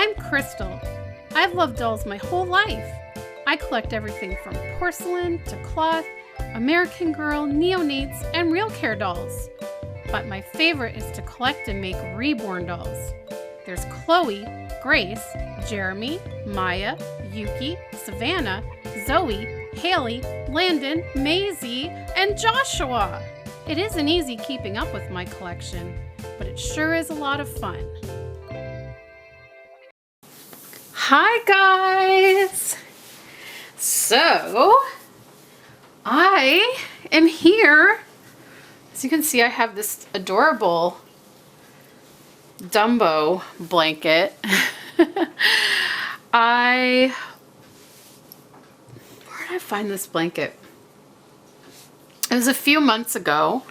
I'm Krystle. I've loved dolls my whole life. I collect everything from porcelain to cloth, American Girl, neonates, and real care dolls. But my favorite is to collect and make Reborn dolls. There's Chloe, Grace, Jeremy, Maya, Yuki, Savannah, Zoe, Haley, Landon, Maisie, and Joshua. It isn't easy keeping up with my collection, but it sure is a lot of fun. Hi guys! So, I am here. As you can see, I have this adorable Dumbo blanket. Where did I find this blanket? It was a few months ago.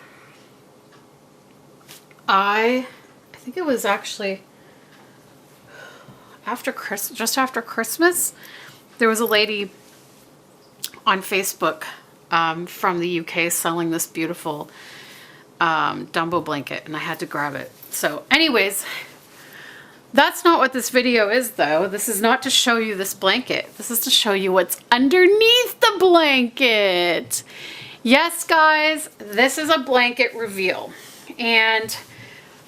I think it was actually just after Christmas. There was a lady on Facebook from the UK selling this beautiful Dumbo blanket, and I had to grab it. So anyways, that's not what this video is though. This is not to show you this blanket. This is to show you what's underneath the blanket. Yes guys, this is a blanket reveal. And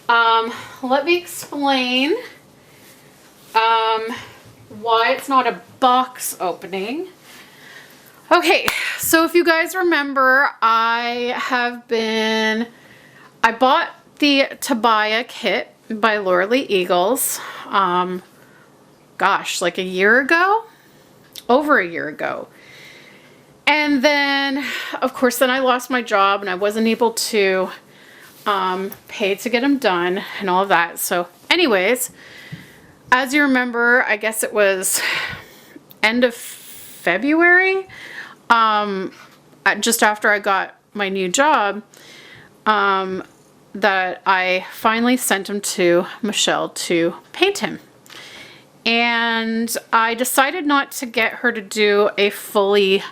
let me explain why it's not a box opening. Okay, so if you guys remember, I bought the Tobiah kit by Laura Lee Eagles, gosh, like a year ago? Over a year ago. And then, of course, then I lost my job and I wasn't able to pay to get them done and all of that. So anyways, as you remember, I guess it was end of February, just after I got my new job, that I finally sent him to Michelle to paint him. And I decided not to get her to do a fully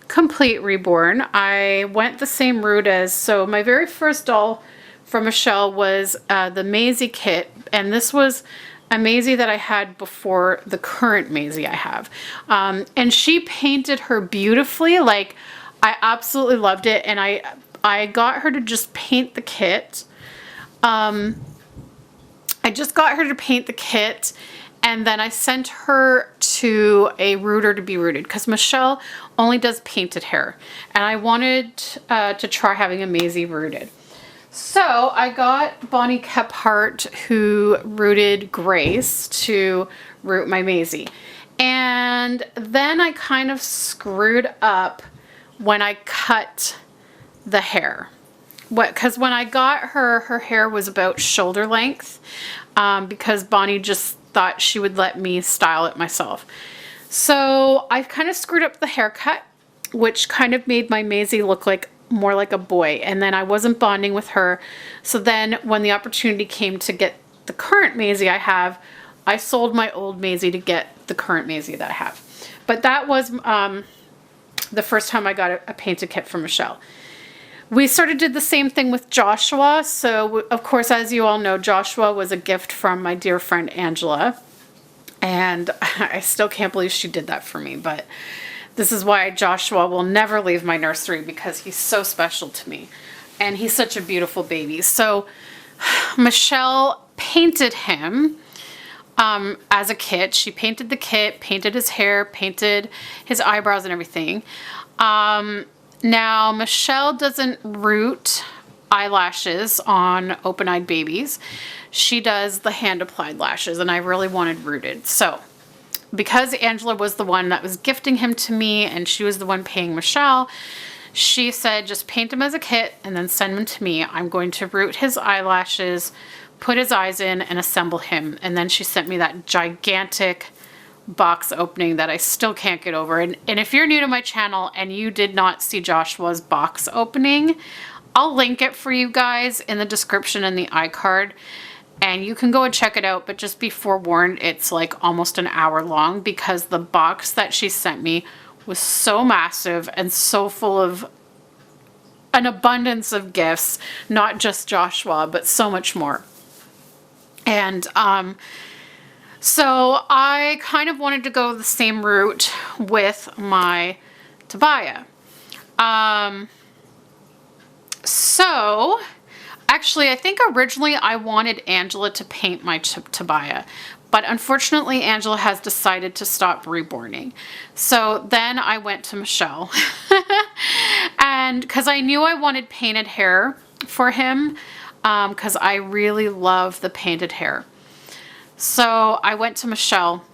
complete reborn. I went the same route as, so my very first doll from Michelle was the Maisie kit, and this was a Maisie that I had before the current Maisie I have. And she painted her beautifully. Like, I absolutely loved it, and I got her to just paint the kit. I just got her to paint the kit, and then I sent her to a rooter to be rooted because Michelle only does painted hair, and I wanted to try having a Maisie rooted. So I got Bonnie Kephart, who rooted Grace, to root my Maisie. And then I kind of screwed up when I cut the hair. Because when I got her, her hair was about shoulder length, because Bonnie just thought she would let me style it myself. So I kind of screwed up the haircut, which kind of made my Maisie look like more like a boy, and then I wasn't bonding with her. So then when the opportunity came to get the current Maisie I have, I sold my old Maisie to get the current Maisie that I have. But that was the first time I got a painted kit from Michelle. We sort of did the same thing with Joshua. So of course, as you all know, Joshua was a gift from my dear friend Angela, and I still can't believe she did that for me, but this is why Joshua will never leave my nursery, because he's so special to me. And he's such a beautiful baby. So Michelle painted him as a kit. She painted the kit, painted his hair, painted his eyebrows and everything. Now, Michelle doesn't root eyelashes on open-eyed babies. She does the hand-applied lashes, and I really wanted rooted. So because Angela was the one that was gifting him to me and she was the one paying Michelle, she said just paint him as a kit and then send him to me. I'm going to root his eyelashes, put his eyes in, and assemble him. And then she sent me that gigantic box opening that I still can't get over. And if you're new to my channel and you did not see Joshua's box opening, I'll link it for you guys in the description and the iCard. And you can go and check it out, but just be forewarned, it's like almost an hour long, because the box that she sent me was so massive and so full of an abundance of gifts, not just Joshua, but so much more. And So I kind of wanted to go the same route with my Tobiah. So actually, I think originally I wanted Angela to paint my Tobiah, but unfortunately Angela has decided to stop reborning. So then I went to Michelle and because I knew I wanted painted hair for him, because I really love the painted hair. So I went to Michelle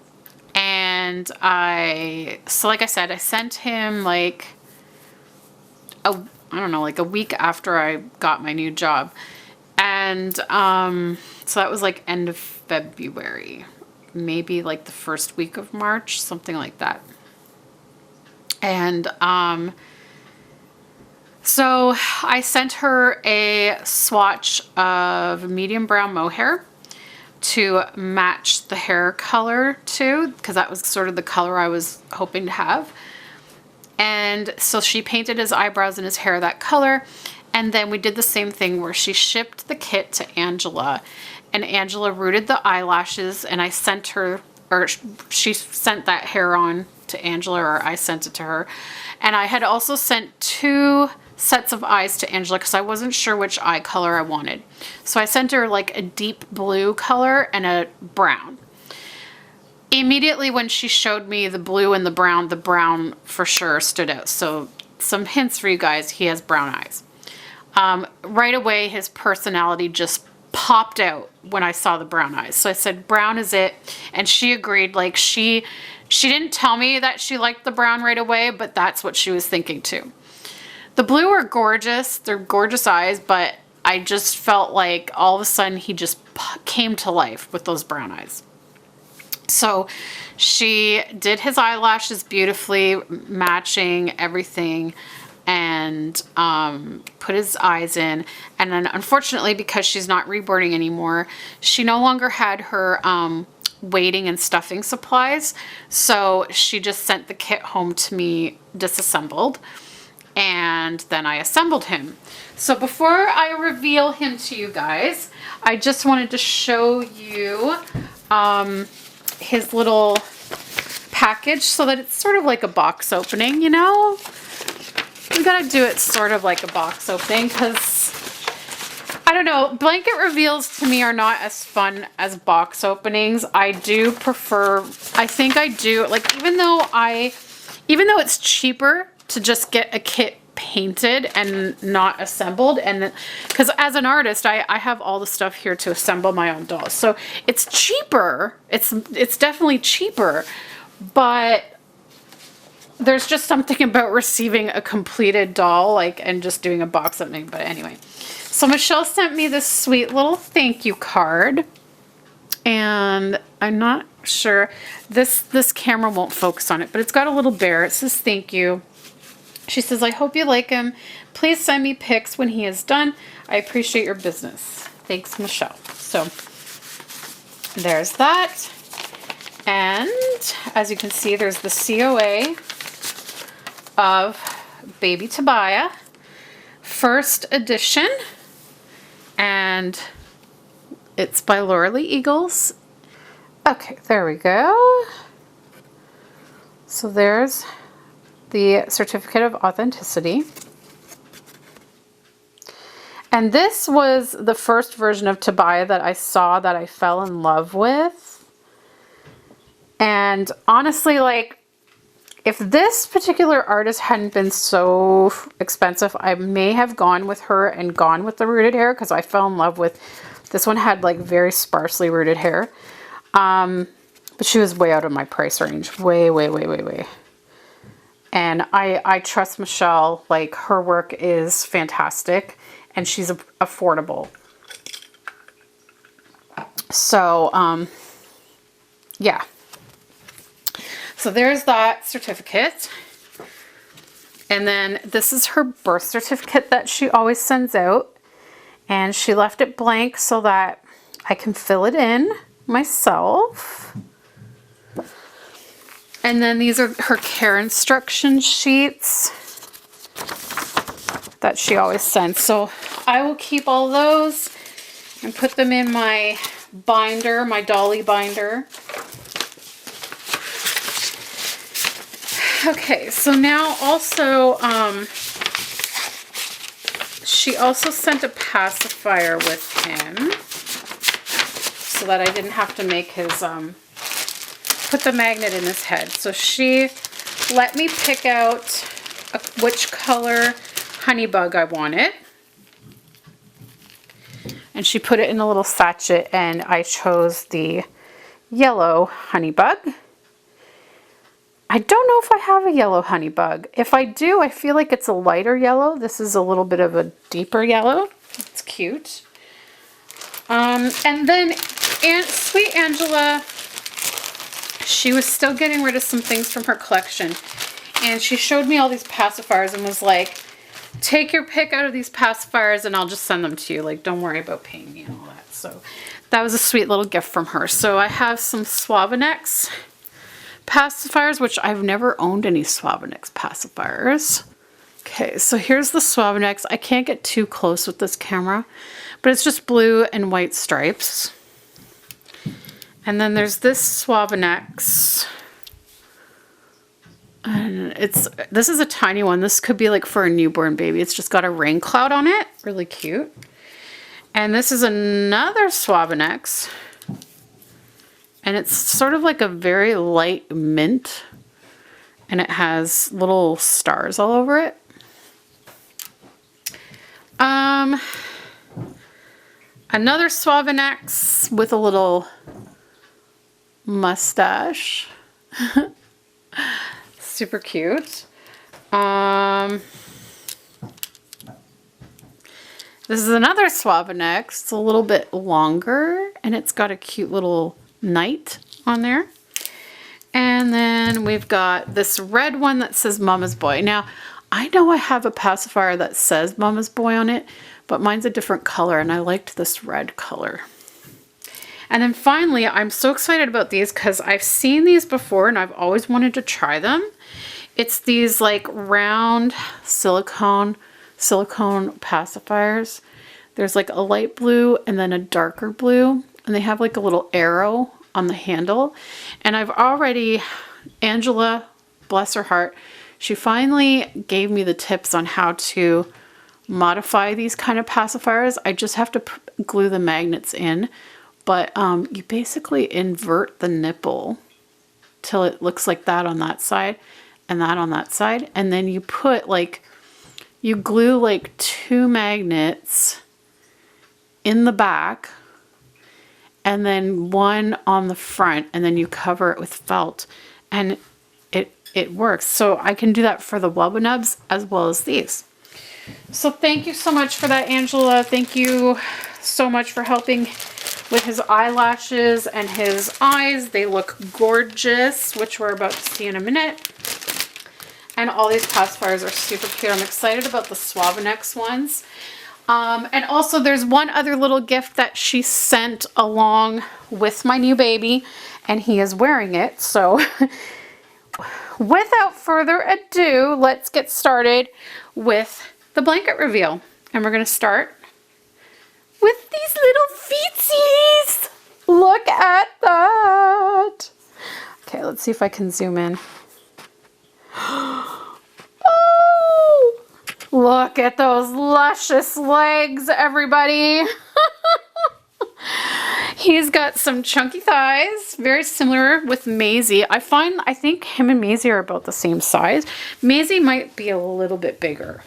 and so like I said, I sent him like I don't know, like a week after I got my new job. And so that was like end of February, maybe like the first week of March, something like that. And so I sent her a swatch of medium brown mohair to match the hair color too, because that was sort of the color I was hoping to have. And so she painted his eyebrows and his hair that color. And then we did the same thing where she shipped the kit to Angela, and Angela rooted the eyelashes, and I sent her, or she sent that hair on to Angela, or I sent it to her. And I had also sent 2 sets of eyes to Angela because I wasn't sure which eye color I wanted. So I sent her like a deep blue color and a brown. Immediately when she showed me the blue and the brown for sure stood out. So some hints for you guys, he has brown eyes. Right away his personality just popped out when I saw the brown eyes. So I said, brown is it. And she agreed. Like she didn't tell me that she liked the brown right away, but that's what she was thinking too. The blue are gorgeous. They're gorgeous eyes, but I just felt like all of a sudden he just came to life with those brown eyes. So she did his eyelashes beautifully, matching everything, and put his eyes in. And then unfortunately, because she's not reborning anymore, she no longer had her weighting and stuffing supplies. So she just sent the kit home to me disassembled. And then I assembled him. So before I reveal him to you guys, I just wanted to show you his little package so that it's sort of like a box opening, you know? We gotta do it sort of like a box opening because, I don't know, blanket reveals to me are not as fun as box openings. I do prefer, I think I do, like even though it's cheaper to just get a kit painted and not assembled, and because as an artist I have all the stuff here to assemble my own dolls, so it's cheaper, it's definitely cheaper, but there's just something about receiving a completed doll, like, and just doing a box opening. But anyway, so Michelle sent me this sweet little thank you card, and I'm not sure, this camera won't focus on it, but it's got a little bear. It says thank you. She says, I hope you like him. Please send me pics when he is done. I appreciate your business. Thanks, Michelle. So there's that. And as you can see, there's the COA of Baby Tobiah, first edition. And it's by Laura Lee Eagles. Okay, there we go. So there's the certificate of authenticity. And this was the first version of Tobiah that I saw that I fell in love with. And honestly, like, if this particular artist hadn't been so expensive, I may have gone with her and gone with the rooted hair, because I fell in love with, this one had like very sparsely rooted hair. But she was way out of my price range. Way. And I trust Michelle, like her work is fantastic and she's affordable. So, yeah. So there's that certificate. And then this is her birth certificate that she always sends out. And she left it blank so that I can fill it in myself. And then these are her care instruction sheets that she always sends. So I will keep all those and put them in my binder, my dolly binder. Okay, so now also, she also sent a pacifier with him so that I didn't have to make his, put the magnet in his head. So she let me pick out which color honey bug I wanted. And she put it in a little sachet, and I chose the yellow honey bug. I don't know if I have a yellow honey bug. If I do, I feel like it's a lighter yellow. This is a little bit of a deeper yellow. It's cute. And then Sweet Angela, she was still getting rid of some things from her collection. And she showed me all these pacifiers and was like, take your pick out of these pacifiers and I'll just send them to you. Like, don't worry about paying me and all that. So that was a sweet little gift from her. So I have some Suavinex pacifiers, which I've never owned any Suavinex pacifiers. Okay, so here's the Suavinex. I can't get too close with this camera, but it's just blue and white stripes. And then there's this Suavinex. And this is a tiny one. This could be like for a newborn baby. It's just got a rain cloud on it. Really cute. And this is another Suavinex. And it's sort of like a very light mint. And it has little stars all over it. Another Suavinex with a little mustache. Super cute. This is another Suavinex. It's a little bit longer and it's got a cute little knight on there. And then we've got this red one that says Mama's Boy. Now, I know I have a pacifier that says Mama's Boy on it, but mine's a different color and I liked this red color. And then finally, I'm so excited about these because I've seen these before and I've always wanted to try them. It's these like round silicone pacifiers. There's like a light blue and then a darker blue. And they have like a little arrow on the handle. And I've already, Angela, bless her heart, she finally gave me the tips on how to modify these kind of pacifiers. I just have to glue the magnets in. But you basically invert the nipple till it looks like that on that side and that on that side. And then you put like, you glue like 2 magnets in the back and then 1 on the front, and then you cover it with felt and it works. So I can do that for the Wubba Nubs as well as these. So thank you so much for that, Angela. Thank you so much for helping with his eyelashes and his eyes. They look gorgeous, which we're about to see in a minute. And all these pacifiers are super cute. I'm excited about the Suavinex ones. And also there's one other little gift that she sent along with my new baby, and he is wearing it. So without further ado, let's get started with the blanket reveal. And we're going to start with these little feetsies. Look at that. Okay, let's see if I can zoom in. Oh, look at those luscious legs, everybody. He's got some chunky thighs, very similar with Maisie. I think him and Maisie are about the same size. Maisie might be a little bit bigger.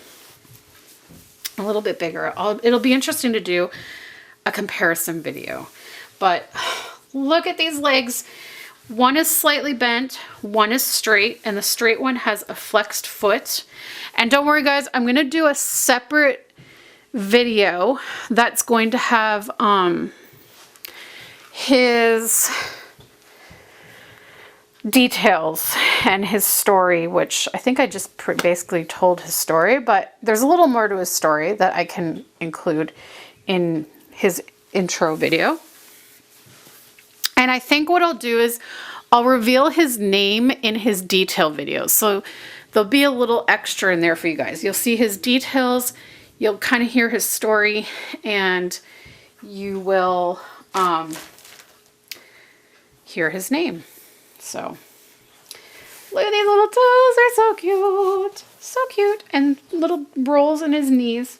A little bit bigger. It'll be interesting to do a comparison video. But look at these legs. One is slightly bent, one is straight, and the straight one has a flexed foot. And don't worry guys, I'm going to do a separate video that's going to have his details and his story, which I think I just basically told his story, but there's a little more to his story that I can include in his intro video. And I think what I'll do is I'll reveal his name in his detail videos. So there'll be a little extra in there for you guys. You'll see his details, you'll kind of hear his story, and you will hear his name. So look at these little toes, they're so cute. So cute. And little rolls in his knees.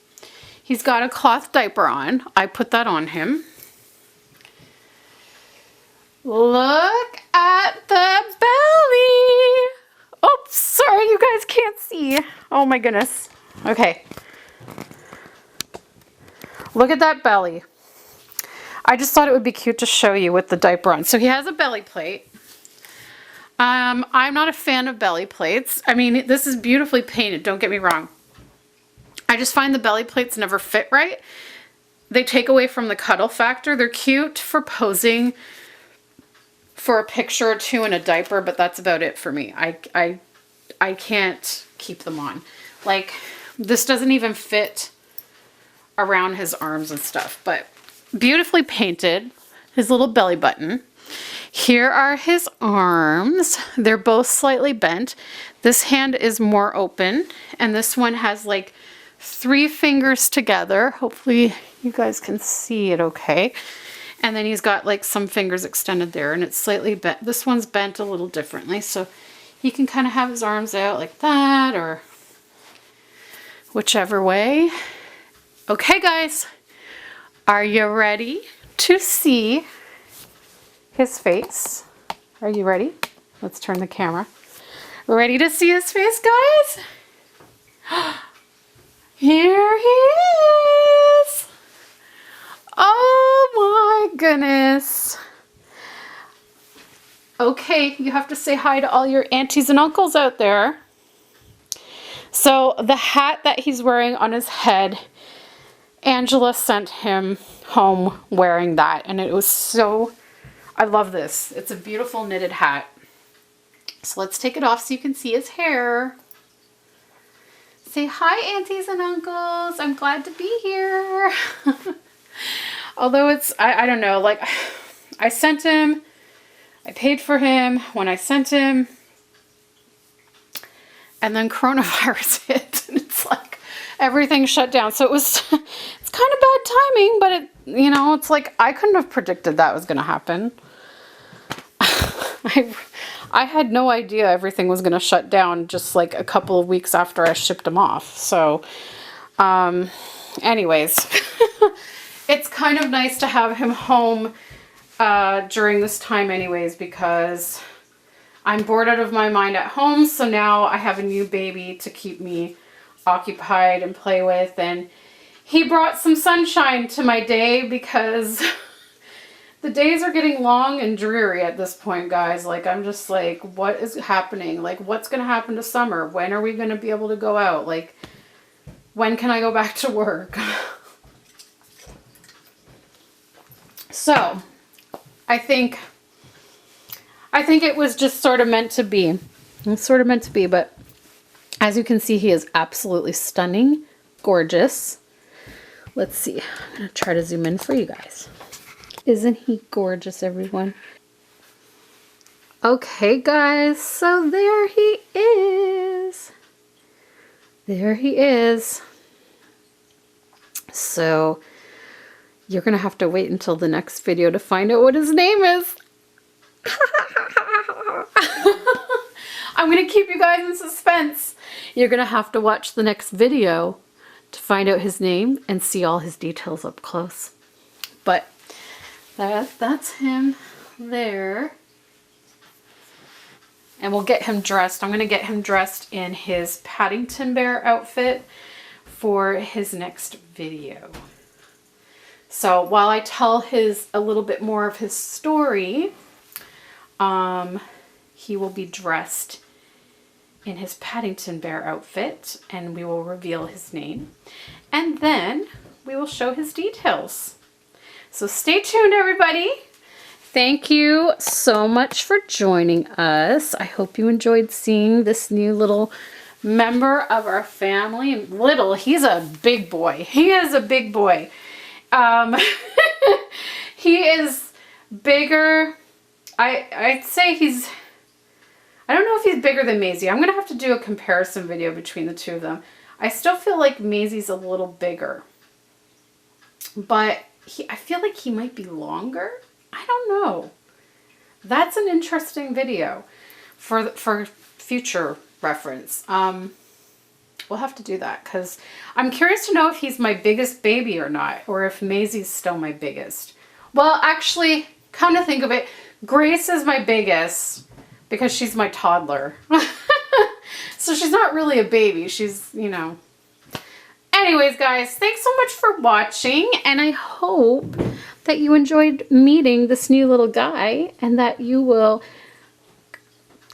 He's got a cloth diaper on. I put that on him. Look at the belly. Oh, sorry, you guys can't see. Oh my goodness. Okay. Look at that belly. I just thought it would be cute to show you with the diaper on. So he has a belly plate. I'm not a fan of belly plates. I mean, this is beautifully painted, don't get me wrong. I just find the belly plates never fit right. They take away from the cuddle factor. They're cute for posing for a picture or two in a diaper, but that's about it for me. I can't keep them on. Like, this doesn't even fit around his arms and stuff, but beautifully painted. His little belly button. Here are his arms. They're both slightly bent. This hand is more open, and this one has like 3 fingers together. Hopefully you guys can see it okay. And then he's got like some fingers extended there, and it's slightly bent. This one's bent a little differently, so he can kind of have his arms out like that, or whichever way. Okay guys, are you ready to see his face? Are you ready? Let's turn the camera. Ready to see his face, guys? Here he is. Oh my goodness. Okay, you have to say hi to all your aunties and uncles out there. So the hat that he's wearing on his head, Angela sent him home wearing that, and it was so, I love this. It's a beautiful knitted hat. So let's take it off so you can see his hair. Say hi, aunties and uncles. I'm glad to be here. Although it's, I don't know, like I sent him, I paid for him when I sent him, and then coronavirus hit, and it's like everything shut down. So it was, it's kind of bad timing, but it, you know, it's like I couldn't have predicted that was going to happen. I had no idea everything was going to shut down just like a couple of weeks after I shipped him off. So, anyways, it's kind of nice to have him home during this time anyways, because I'm bored out of my mind at home. So now I have a new baby to keep me occupied and play with. And he brought some sunshine to my day, because the days are getting long and dreary at this point, guys. Like, I'm just like, what is happening? Like, what's going to happen to summer? When are we going to be able to go out? Like, when can I go back to work? So, I think it was just sort of meant to be. It's sort of meant to be, but as you can see, he is absolutely stunning, gorgeous. Let's see. I'm going to try to zoom in for you guys. Isn't he gorgeous, everyone? Okay, guys, so there he is. There he is. So you're going to have to wait until the next video to find out what his name is. I'm going to keep you guys in suspense. You're going to have to watch the next video to find out his name and see all his details up close. But that's him there. And we'll get him dressed. I'm going to get him dressed in his Paddington Bear outfit for his next video. So while I tell a little bit more of his story, he will be dressed in his Paddington Bear outfit, and we will reveal his name. And then we will show his details. So stay tuned, everybody. Thank you so much for joining us. I hope you enjoyed seeing this new little member of our family. Little, he's a big boy. He is a big boy. He is bigger. I'd say I don't know if he's bigger than Maisie. I'm going to have to do a comparison video between the two of them. I still feel like Maisie's a little bigger, but I feel like he might be longer. I don't know. That's an interesting video for future reference. We'll have to do that because I'm curious to know if he's my biggest baby or not, or if Maisie's still my biggest. Well, actually, come to think of it, Grace is my biggest because she's my toddler. So she's not really a baby. She's, you know. Anyways, guys, thanks so much for watching, and I hope that you enjoyed meeting this new little guy and that you will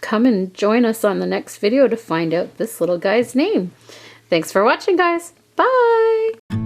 come and join us on the next video to find out this little guy's name. Thanks for watching, guys. Bye!